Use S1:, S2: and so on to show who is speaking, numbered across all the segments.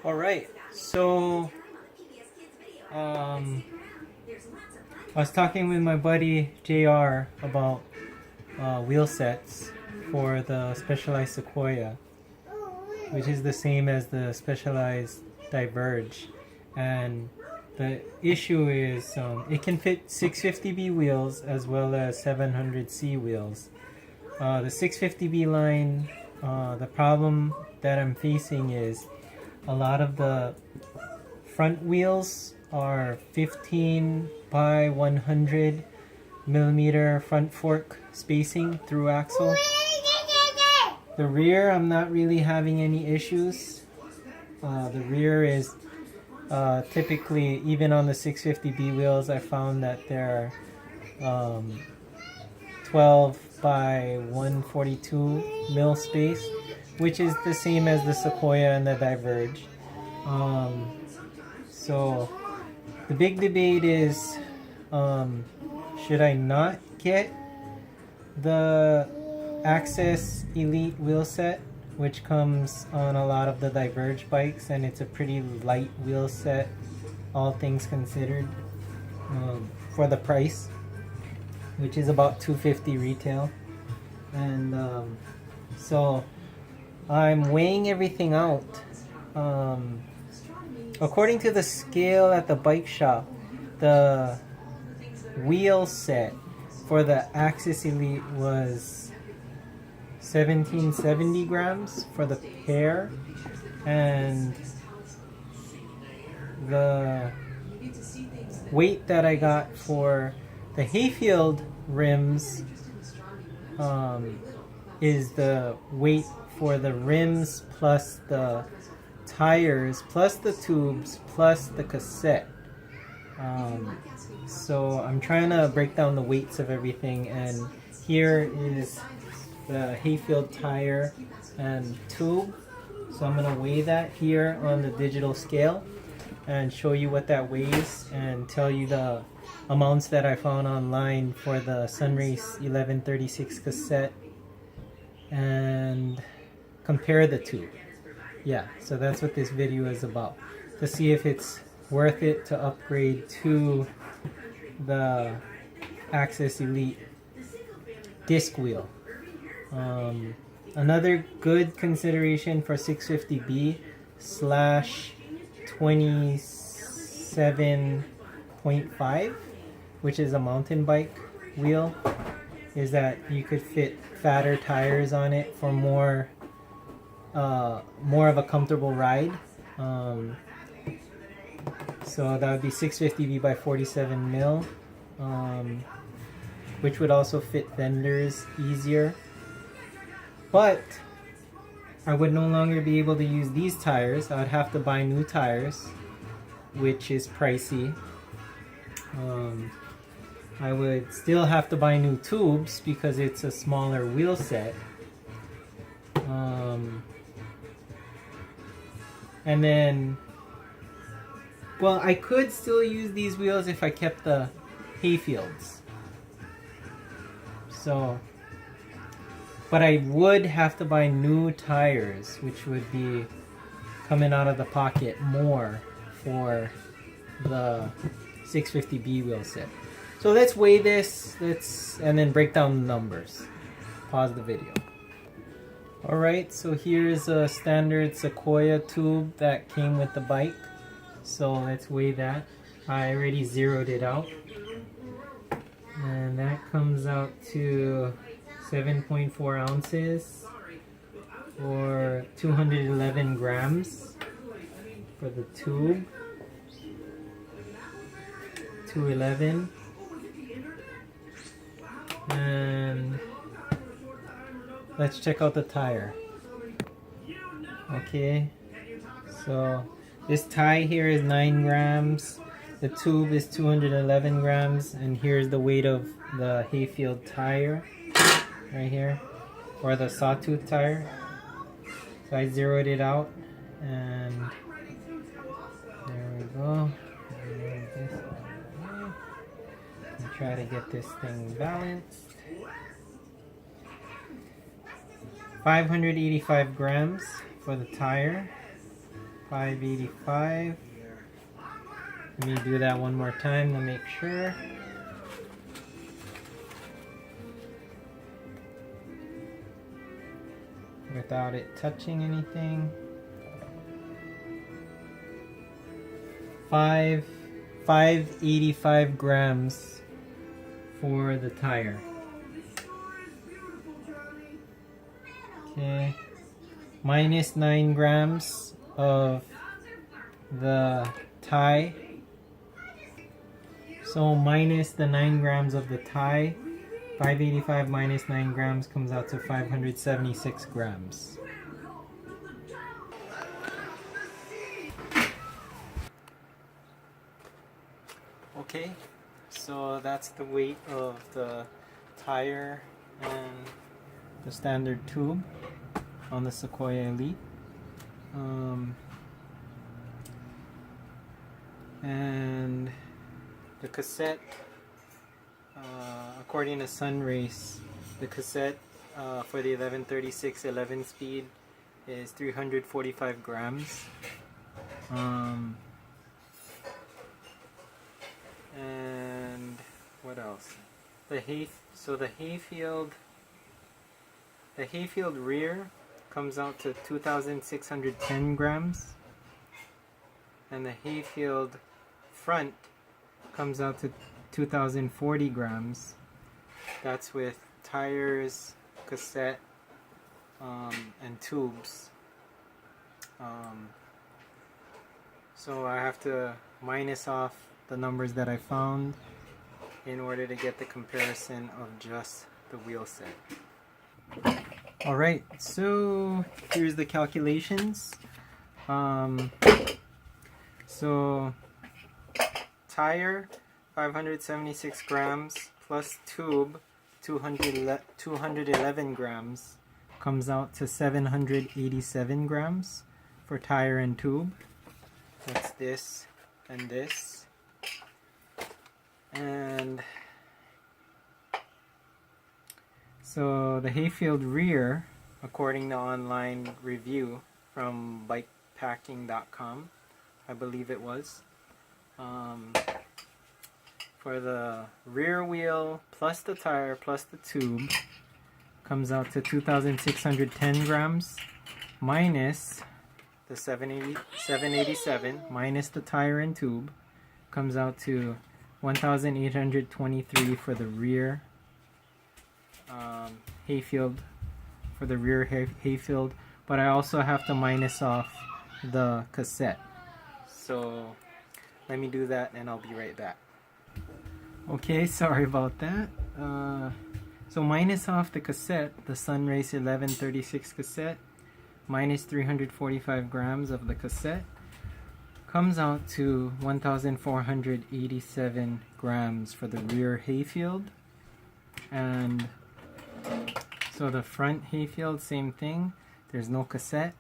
S1: All right, so I was talking with my buddy JR about wheel sets for the Specialized Sequoia, which is the same as the Specialized Diverge, and the issue is it can fit 650B wheels as well as 700C wheels. The 650B line, the problem that I'm facing is a lot of the front wheels are 15 by 100 millimeter front fork spacing through axle. The rear, I'm not really having any issues. The rear is typically, even on the 650B wheels, I found that they're 12 by 142 mil space, which is the same as the Sequoia and the Diverge. So the big debate is, should I not get the Access Elite wheel set, which comes on a lot of the Diverge bikes, and it's a pretty light wheel set, all things considered, for the price, which is about $250 retail. And so I'm weighing everything out. According to the scale at the bike shop, the wheel set for the Access Elite was 1770 grams for the pair, and the weight that I got for the Hayfield rims is the weight for the rims plus the tires plus the tubes plus the cassette. So I'm trying to break down the weights of everything, and here is the Hayfield tire and tube. So I'm going to weigh that here on the digital scale and show you what that weighs and tell you the amounts that I found online for the Sunrace 1136 cassette and compare the two. Yeah, so that's what this video is about, to see if it's worth it to upgrade to the Access Elite disc wheel. Another good consideration for 650B slash 27.5, which is a mountain bike wheel, is that you could fit fatter tires on it for more of a comfortable ride. So that would be 650B by 47 mil, which would also fit fenders easier. But I would no longer be able to use these tires. I would have to buy new tires, which is pricey. I would still have to buy new tubes because it's a smaller wheel set. And then, well, I could still use these wheels if I kept the Hayfields. So, but I would have to buy new tires, which would be coming out of the pocket more for the 650B wheel set. So let's weigh this, and then break down the numbers. Pause the video. Alright, so here's a standard Sequoia tube that came with the bike. So let's weigh that. I already zeroed it out. And that comes out to 7.4 ounces or 211 grams for the tube. 211. And let's check out the tire. Okay, so this tie here is 9 grams. The tube is 211 grams, and here's the weight of the Hayfield tire right here, or the Sawtooth tire. So I zeroed it out, and there we go. Try to get this thing balanced. 585 grams for the tire. 585. Let me do that one more time to make sure. Without it touching anything. 585 grams for the tire. Okay. Minus 9 grams of the tie. So minus the 9 grams of the tie. 585 minus 9 grams comes out to 576 grams. Okay, so that's the weight of the tire and the standard tube on the Sequoia Elite. And the cassette, according to Sunrace, the cassette for the 1136 11 speed is 345 grams. And what else? The Hayfield rear comes out to 2,610 grams, and the Hayfield front comes out to 2,040 grams. That's with tires, cassette, and tubes. So I have to minus off the numbers that I found in order to get the comparison of just the wheel set. Alright, so here's the calculations. So tire 576 grams plus tube 211 grams comes out to 787 grams for tire and tube. That's this and this. And so the Hayfield rear, according to online review from bikepacking.com, I believe it was, for the rear wheel plus the tire plus the tube comes out to 2,610 grams minus the 787 minus the tire and tube comes out to 1,823 for the rear Hayfield, for the rear Hayfield, but I also have to minus off the cassette. So let me do that and I'll be right back. Okay, sorry about that. So minus off the cassette, the Sunrace 1136 cassette, minus 345 grams of the cassette, comes out to 1,487 grams for the rear Hayfield. And so the front Hayfield, same thing. There's no cassette.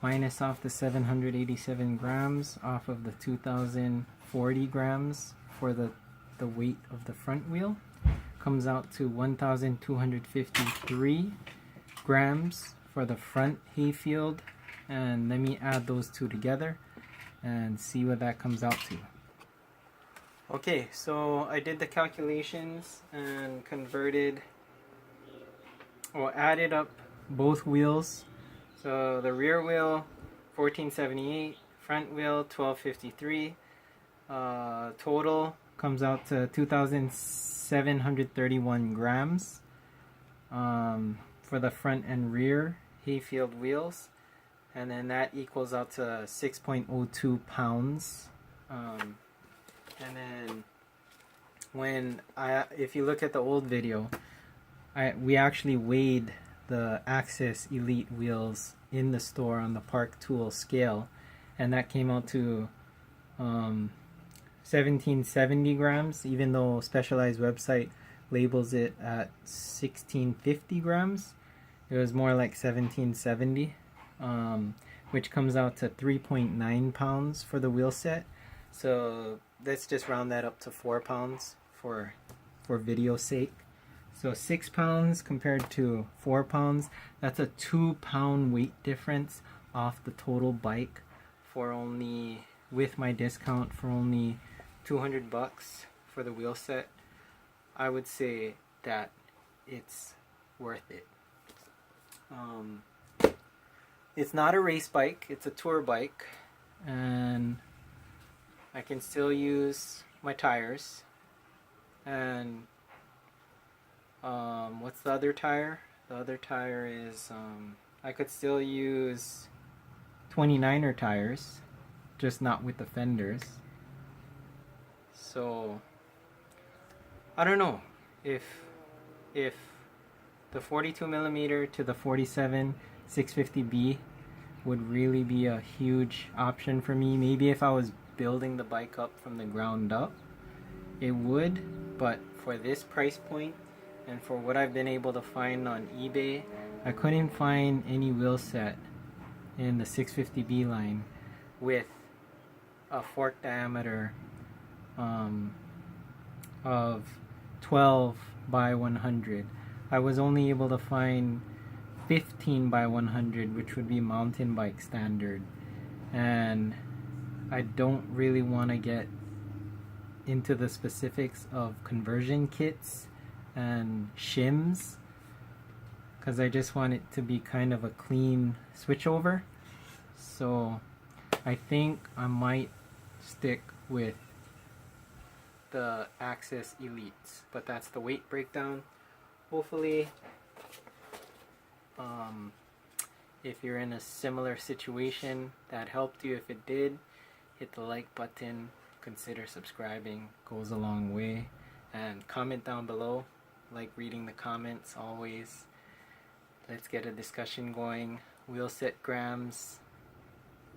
S1: Minus off the 787 grams off of the 2,040 grams for the weight of the front wheel. Comes out to 1,253 grams for the front Hayfield. And let me add those two together and see what that comes out to. Okay, so I did the calculations and converted or added up both wheels. So the rear wheel 1478, front wheel 1253. Total comes out to 2,731 grams for the front and rear Hayfield wheels. And then that equals out to 6.02 pounds. And then if you look at the old video, we actually weighed the Access Elite wheels in the store on the Park Tool scale, and that came out to 1,770 grams, even though Specialized website labels it at 1,650 grams. It was more like 1,770. Which comes out to 3.9 pounds for the wheel set. So let's just round that up to 4 pounds for video's sake. So 6 pounds compared to 4 pounds, that's a 2 pound weight difference off the total bike for only, with my discount, for only 200 bucks for the wheel set, I would say that it's worth it. It's not a race bike, it's a tour bike, and I can still use my tires. And what's the other tire? The other tire is I could still use 29er tires, just not with the fenders. So I don't know if the 42mm to the 47 650B would really be a huge option for me. Maybe if I was building the bike up from the ground up, it would, but for this price point and for what I've been able to find on eBay, I couldn't find any wheel set in the 650B line with a fork diameter of 12 by 100. I was only able to find 15 by 100, which would be mountain bike standard, and I don't really want to get into the specifics of conversion kits and shims, because I just want it to be kind of a clean switchover. So I think I might stick with the Access Elites, but that's the weight breakdown. Hopefully if you're in a similar situation that helped you. If it did, hit the like button, consider subscribing, goes a long way, and comment down below. Like reading the comments always. Let's get a discussion going. Wheel set grams,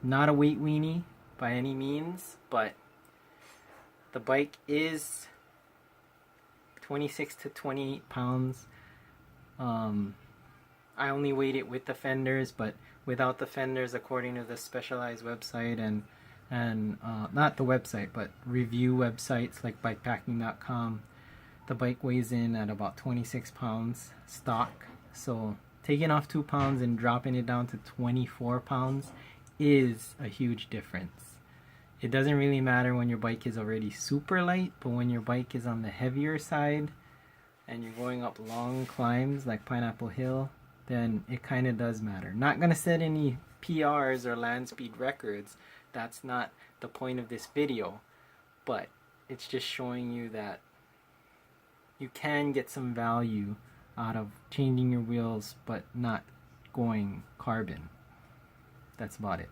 S1: not a weight weenie by any means, but the bike is 26 to 28 pounds. I only weighed it with the fenders, but without the fenders, according to the Specialized website and not the website, but review websites like bikepacking.com, the bike weighs in at about 26 pounds stock. So taking off 2 pounds and dropping it down to 24 pounds is a huge difference. It doesn't really matter when your bike is already super light, but when your bike is on the heavier side and you're going up long climbs like Pineapple Hill, then it kind of does matter. Not going to set any PRs or land speed records. That's not the point of this video, but it's just showing you that you can get some value out of changing your wheels but not going carbon. That's about it.